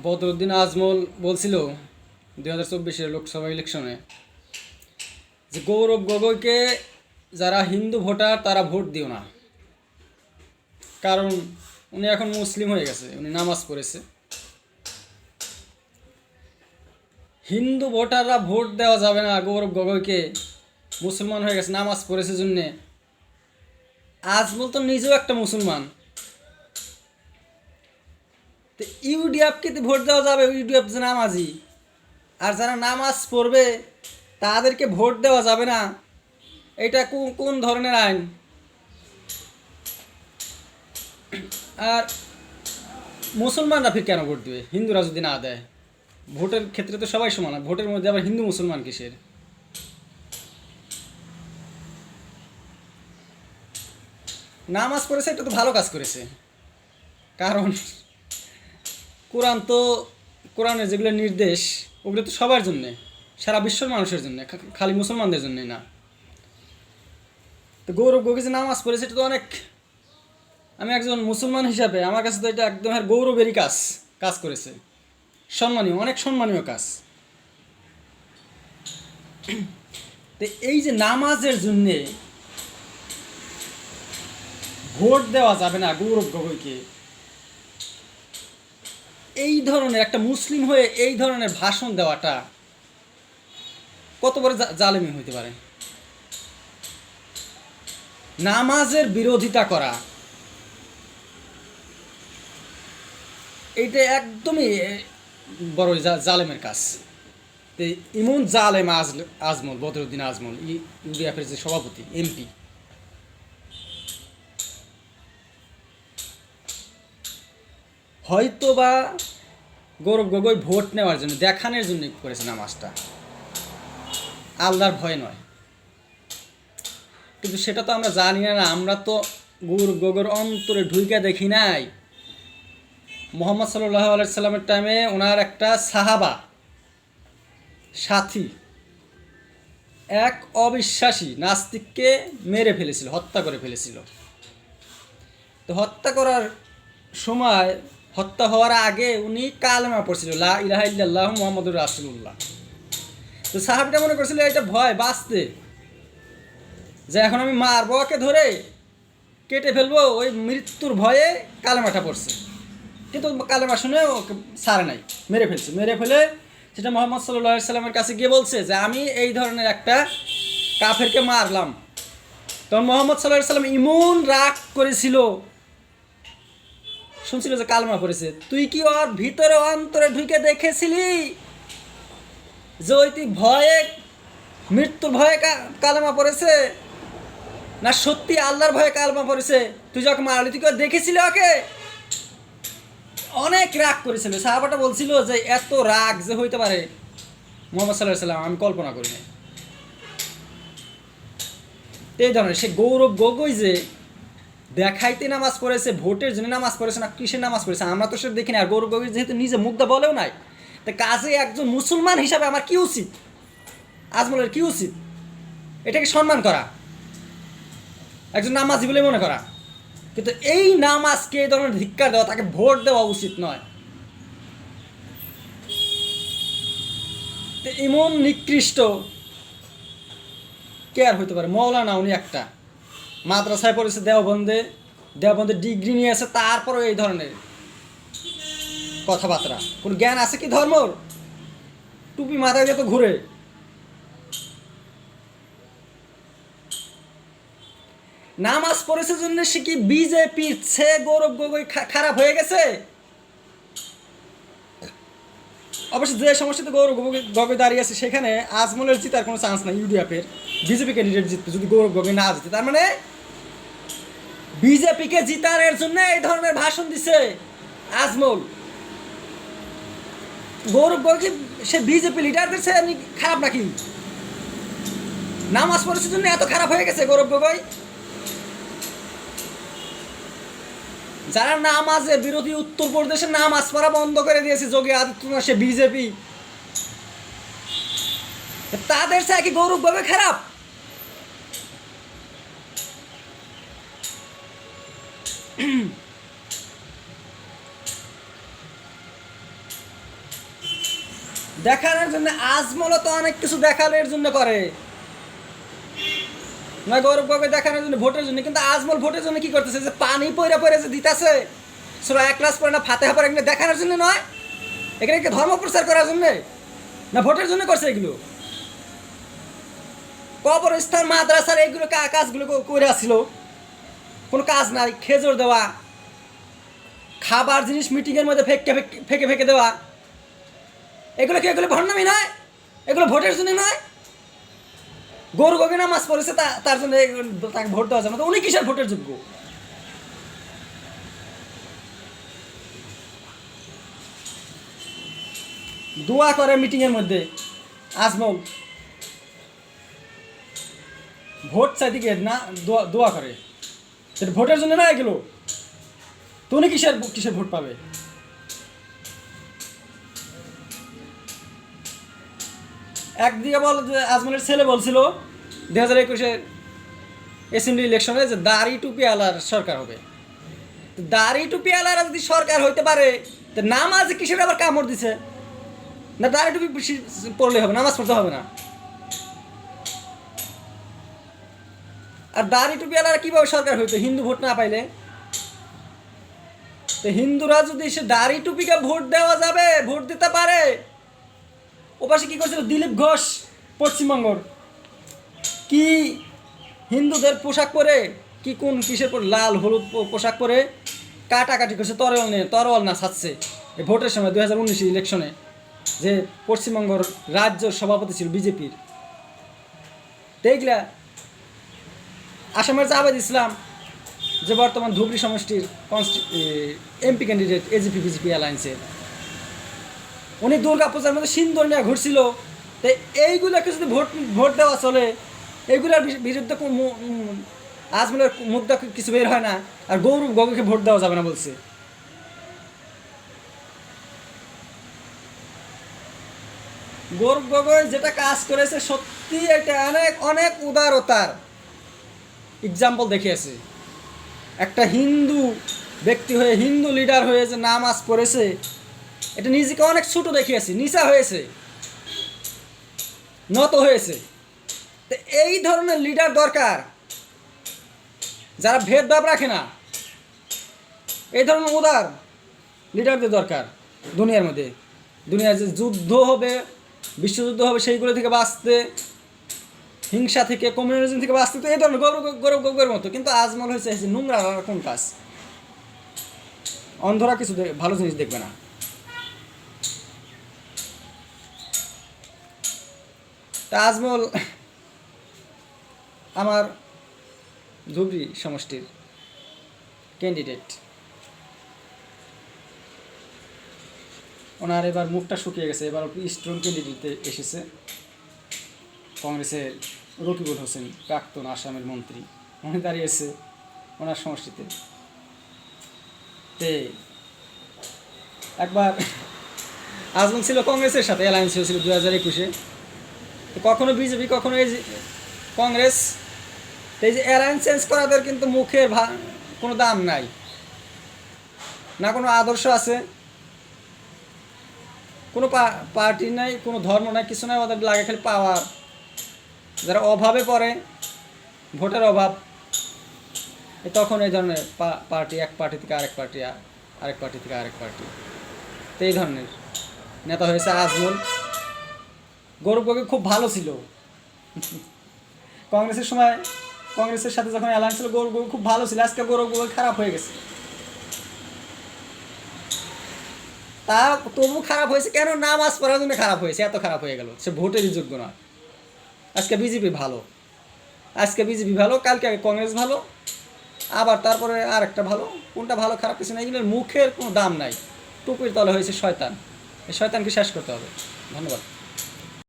বদরুদ্দিন আজমল বলছিল 2024-এর লোকসভা ইলেকশনে যে গৌরব গগৈকে যারা হিন্দু ভোটার তারা ভোট দিও না, কারণ উনি এখন মুসলিম হয়ে গেছে, উনি নামাজ পড়েছে। হিন্দু ভোটাররা ভোট দেওয়া যাবে না গৌরব গগৈকে, মুসলমান হয়ে গেছে, নামাজ পড়েছে জন্যে। আজমল তো নিজেও একটা মুসলমান, তো ইউডিএফকে ভোট দেওয়া যাবে? ইউডিএফ যে নামাজি, আর যারা নামাজ পড়বে তাদেরকে ভোট দেওয়া যাবে না, এটা কোন ধরনের আইন? আর মুসলমানরা ফির কেন ভোট দিবে হিন্দুরা যদি না দেয়? ভোটের ক্ষেত্রে তো সবাই সমান, ভোটের মধ্যে আবার হিন্দু মুসলমান কিসের? নামাজ পড়েছে, এটা তো ভালো কাজ করেছে, কারণ কোরআন তো, কোরআনের যেগুলো নির্দেশ ওগুলো তো সবার জন্যে, সারা বিশ্বের মানুষের জন্য, খালি মুসলমানদের জন্যে না। তো গৌরব গগৈ যে নামাজ পড়েছে এটা তো অনেক, আমি একজন মুসলমান হিসাবে আমার কাছে তো এটা একদম গৌরবেরই কাজ করেছে, সম্মানীয়, অনেক সম্মানীয় কাজ। তো এই যে নামাজের জন্যে ভোট দেওয়া যাবে না গৌরব গগৈকে, এই ধরনের একটা মুসলিম হয়ে এই ধরনের ভাষণ দেওয়াটা কত বড় জালেমি হইতে পারে? নামাজের বিরোধিতা করা এইটা একদমই বড় জালেমের কাজ। তো ইমন জালেম আজমল, বদরুদ্দিন আজমল, ইউডিএফের যে সভাপতি, এমপি, হয়তো বা গৌরব গগৈ ভোট নেওয়ার জন্য, দেখানোর জন্য করেছে নামাজটা, আল্লাহর ভয় নয়। কিন্তু সেটা তো আমরা জানি না, আমরা তো গৌরব গগৈর অন্তরে ঢুইকা দেখি নাই। মোহাম্মদ সাল্লাল্লাহু আলাইহি সাল্লামের টাইমে ওনার একটা সাহাবা সাথী এক অবিশ্বাসী নাস্তিককে মেরে ফেলেছিল, হত্যা করে ফেলেছিল। তো হত্যা করার সময়, হত্যা হওয়ার আগে উনি কালেমা পড়ছিল, লা ইলাহা ইল্লাল্লাহু মুহাম্মাদুর রাসূলুল্লাহ। তো সাহাবীটা মনে করছিল এটা ভয় বাঁচতে, যে এখন আমি মারবো, ওকে ধরে কেটে ফেলবো, ওই মৃত্যুর ভয়ে কালেমাটা পড়ছে। কিন্তু কালেমা শুনে ওকে ছাড়ে নাই, মেরে ফেলছে। মেরে ফেলে সেটা মোহাম্মদ সাল্লাল্লাহু আলাইহি সাল্লামের কাছে গিয়ে বলছে যে আমি এই ধরনের একটা কাফেরকে মারলাম। তখন মোহাম্মদ সাল্লাল্লাহু আলাইহি সাল্লাম ইমন রাগ করেছিল, শুনছিল যে কালেমা পড়েছে। তুই কি ওর ভিতরে অন্তরে ঢুকে দেখেছিলি যে ওই তুই ভয়ে, মৃত্যুর ভয়ে কালেমা পড়েছে, না সত্যি আল্লাহর ভয়ে কালেমা পড়েছে? তুই যখন মারলি তুই দেখেছিলি ওকে? অনেক রাগ করেছিল। সাহাবাটা বলছিল যে এত রাগ যে হইতে পারে মুহাম্মদ সাল্লাল্লাহু আলাইহি সাল্লাম আমি কল্পনা করি নাই। এই ধরনের সে গৌরব গগৈ যে দেখাইতে নামাজ পড়েছে, ভোটের জন্য নামাজ পড়েছে, না কিসের নামাজ পড়েছে আমরা তো সে দেখি না। আর গৌরব গগৈ যেহেতু নিজে মুগ্ধা বলেও নাই, তা কাজে একজন মুসলমান হিসাবে আমার কি উচিত, আজমলের কি উচিত? এটাকে সম্মান করা, একজন নামাজি বলে মনে করা। কিন্তু এই নামাজকে এই ধরনের ধিক্কার দেওয়া, তাকে ভোট দেওয়া উচিত নয়। এমন নিকৃষ্ট কে আর হইতে পারে? মৌলানা উনি একটা, মাদ্রাসায় পড়েছে, দেওবন্দে ডিগ্রি নিয়ে আছে, তারপরেও এই ধরনের কথাবার্তা। কোন জ্ঞান আছে কি ধর্মর? টুপি মাথায় দিয়ে তো ঘুরে। নামাজ পড়েছে জন্য সে কি বিজেপির সে গৌরব গগৈ খারাপ হয়ে গেছে? অবশ্য যে সমস্যাতে গৌরব গগৈ দাঁড়িয়ে আছে সেখানে আজমলের জিতার কোনো চান্স নাই। ইউডিএফের বিজেপি ক্যান্ডিডেট জিতবে যদি গৌরব গগৈ না জিতে, তার মানে বিজেপিকে জিতানোর জন্য এই ধরনের ভাষণ দিছে আজমল। গৌরব গগৈ সে বিজেপি লিডারদের সে এমনি খারাপ নাকি? নামাজ পড়ার জন্য এত খারাপ হয়ে গেছে গৌরব গগৈ? যারা নামাজের বিরোধী, উত্তরপ্রদেশে নামাজ পড়া বন্ধ করে দিয়েছে যোগী আদিত্যনাথ, সে বিজেপি, তাদের চাই কি গৌরব গগৈ খারাপ? দেখানোর জন্য আজমলও তো অনেক কিছু দেখানোর জন্য করে না, গৌরব গগৈ দেখানোর জন্য, ভোটের জন্য। কিন্তু আজমল ভোটের জন্য কি করতেছে, যে পানি পয়রা পয়রা যে দিতেছে, সূরা ইখলাস পড়ে না, ফাতিহা পড়ে, এগুলো দেখানোর জন্য নয়। এখানে কি ধর্ম প্রচার করার জন্য না ভোটের জন্য করছে এগুলো? কবরস্থান, মাদ্রাসার এইগুলো কাজগুলো করে আসছিল, কোনো কাজ নাই। খেজুর দেওয়া, খাবার জিনিস মিটিংয়ের মধ্যে ফেঁকে ফেঁকে দেওয়া, এগুলো কি, এগুলো ভণ্ডামি নয়? এগুলো ভোটের জন্য নয়? গৌরব গগৈ নামাজ পড়েছে, তার জন্য তাকে ভোট দেওয়া যাবে না? তো উনি কিসের ভোটের যোগ্য? দোয়া করে মিটিংয়ের মধ্যে আজমল, ভোট চাইতে গিয়ে না দোয়া করে, সেটা ভোটের জন্য না এগুলো। তো উনি কিসের কিসের ভোট পাবে? একদিকে বল যে আজমলের ছেলে বলছিল 2021-এর অ্যাসেম্বলি ইলেকশনে যে দাড়ি টুপি আলার সরকার হবে। দাড়ি টুপি আলারা যদি সরকার হইতে পারে, তো নামাজ কিসের আবার কামড় দিছে? না দাড়ি টুপি পড়লে হবে, নামাজ পড়তে হবে না? আর দাড়ি টুপি আলারা কীভাবে সরকার হইতো হিন্দু ভোট না পাইলে? তো হিন্দুরা যদি সে দাড়ি টুপিকে ভোট দেওয়া যাবে, ভোট দিতে পারে। ওপাশে কি করছিল দিলীপ ঘোষ, পশ্চিমবঙ্গর, কি হিন্দুদের পোশাক পরে, কি কোন কিসের পর লাল হলুদ পোশাক পরে কাটাকাটি করছে, তরোয়াল না ছাড়ছে এই ভোটের সময় 2019 ইলেকশনে, যে পশ্চিমবঙ্গর রাজ্য সভাপতি ছিল বিজেপির। দেখলা আসামের জাভেদ ইসলাম, যে বর্তমান ধুবড়ী সমষ্টির এমপি ক্যান্ডিডেট এজিপি বিজেপি অ্যালায়েন্সের, উনি দুর্গা পূজার মধ্যে সিন্দুর নিয়ে ঘুরছিল। তো এইগুলোকে যদি ভোট দেওয়া চলে, এইগুলোর বিরুদ্ধে আজমলের মুখ কিছু বের হয় না, আর গৌরব গগৈকে ভোট দেওয়া যাবে না বলছে। গৌরব গগৈ যেটা কাজ করেছে সত্যি এটা অনেক অনেক উদারতার এক্সাম্পল দেখিয়েছে। একটা হিন্দু ব্যক্তি হয়ে, হিন্দু লিডার হয়ে যে নামাজ পড়েছে, এটা নিজেকে অনেক ছোট দেখিয়েছে, নিচা হয়েছে, নত হয়েছে। তো এই ধরনের লিডার দরকার, যারা ভেদভাব রাখে না। এই ধরনের উদার লিডারদের দরকার দুনিয়ার মধ্যে। দুনিয়ার যে যুদ্ধ হবে, বিশ্বযুদ্ধ হবে, সেইগুলো থেকে বাঁচতে, হিংসা থেকে, কমিউনিজম থেকে বাঁচতে, তো এই ধরনের গৌরব গগৈর মতো। কিন্তু আজমল হয়েছে নোংরা কোন কাজ? অন্ধরা কিছু ভালো জিনিস দেখবে না। তা আজমল আমার ধুবড়ী সমষ্টির ক্যান্ডিডেট, ওনার এবার মুখটা শুকিয়ে গেছে, এবার স্ট্রং ক্যান্ডিডেট এসেছে কংগ্রেসের রকিবুল হোসেন, প্রাক্তন আসামের মন্ত্রী, উনি দাঁড়িয়েছে ওনার সমষ্টিতে। তে একবার আজমল ছিল কংগ্রেসের সাথে, অ্যালায়েন্স হয়েছিল 2021-এ। তো কখনো বিজেপি, কখনো এই কংগ্রেস। তো এই যে অ্যালায়েন্স চেঞ্জ করাদের কিন্তু মুখের কোনো দাম নাই, না কোনো আদর্শ আছে, কোনো পার্টি নাই, কোনো ধর্ম নাই, কিছু নাই। ওদের লাগে খালি পাওয়ার। যারা অভাবে পড়ে, ভোটের অভাব, তখন এই ধরনের পার্টি, এক পার্টি থেকে আরেক পার্টি, আরেক পার্টি থেকে আরেক পার্টি। তো এই ধরনের নেতা হয়েছে আজমল। গৌরব গগৈ খুব ভালো ছিল কংগ্রেসের সময়, কংগ্রেসের সাথে যখন অ্যালায়েন্স ছিল, গৌরব গগৈ খুব ভালো ছিল। আজকে গৌরব গগৈ খারাপ হয়ে গেছে। তা তবু খারাপ হয়েছে কেন? নামাজ পড়ার জন্য খারাপ হয়েছে, এত খারাপ হয়ে গেল। সে ভোটেরই যোগ্য নয়। আজকে বিজেপি ভালো, আজকে বিজেপি ভালো, কালকে কংগ্রেস ভালো, আবার তারপরে আর একটা ভালো। কোনটা ভালো খারাপ কিছু নাই, এগুলোর মুখের কোনো দাম নাই। টুপির তলে হয়েছে শয়তান। এই শয়তানকে শেষ করতে হবে। ধন্যবাদ।